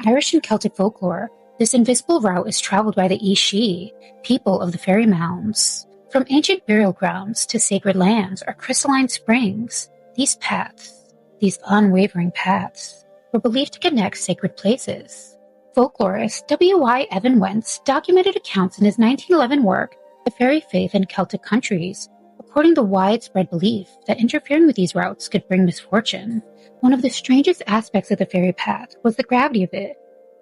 Irish and Celtic folklore, this invisible route is traveled by the 𝒔, people of the fairy mounds. From ancient burial grounds to sacred lands or crystalline springs, these paths, these unwavering paths, were believed to connect sacred places. Folklorist W.Y. Evan Wentz documented accounts in his 1911 work, The Fairy Faith in Celtic Countries, recording the widespread belief that interfering with these routes could bring misfortune. One of the strangest aspects of the fairy path was the gravity of it.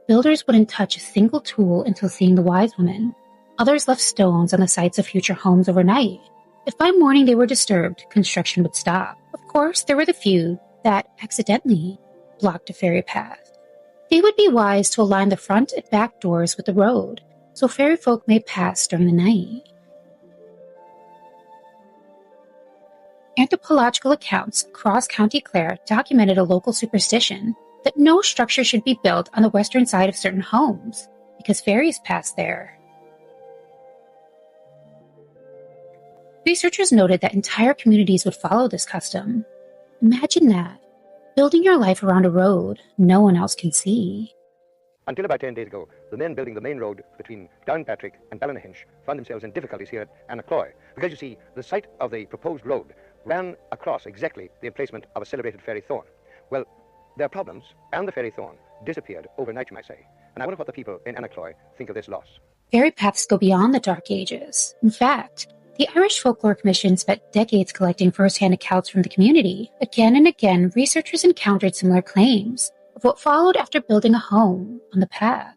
Builders wouldn't touch a single tool until seeing the wise woman. Others left stones on the sites of future homes overnight. If by morning they were disturbed, construction would stop. Of course, there were the few that accidentally blocked a fairy path. They would be wise to align the front and back doors with the road, so fairy folk may pass during the night. Anthropological accounts across County Clare documented a local superstition that no structure should be built on the western side of certain homes, because fairies pass there. Researchers noted that entire communities would follow this custom. Imagine that, building your life around a road no one else can see. Until about 10 days ago, the men building the main road between Downpatrick and Ballynahinch found themselves in difficulties here at Annacloy, because you see, the site of the proposed road ran across exactly the emplacement of a celebrated fairy thorn. Well, their problems and the fairy thorn disappeared overnight, you might say. And I wonder what the people in Annacloy think of this loss. Fairy paths go beyond the Dark Ages. In fact, the Irish Folklore Commission spent decades collecting first-hand accounts from the community. Again and again, researchers encountered similar claims of what followed after building a home on the path.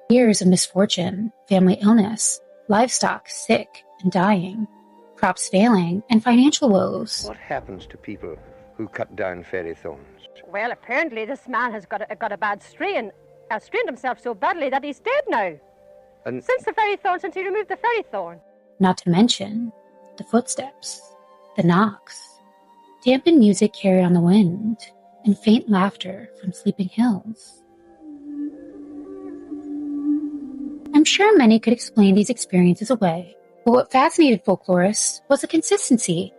Years of misfortune, family illness, livestock sick and dying, crops failing, and financial woes. What happens to people who cut down fairy thorns? Well, apparently this man has got a bad strain. Strained himself so badly that he's dead now. And since the fairy thorn, since he removed the fairy thorn. Not to mention the footsteps, the knocks, dampened music carried on the wind, and faint laughter from sleeping hills. I'm sure many could explain these experiences away, but what fascinated folklorists was the consistency,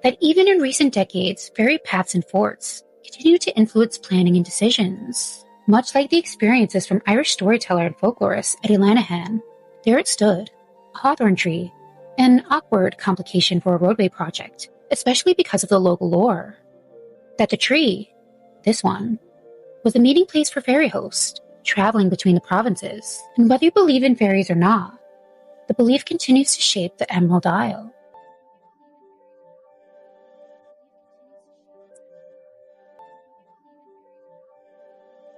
that even in recent decades, fairy paths and forts continue to influence planning and decisions. Much like the experiences from Irish storyteller and folklorist Eddie Lanahan, there it stood, a hawthorn tree, an awkward complication for a roadway project, especially because of the local lore. That the tree, this one, was a meeting place for fairy hosts, traveling between the provinces. And whether you believe in fairies or not, the belief continues to shape the Emerald Isle.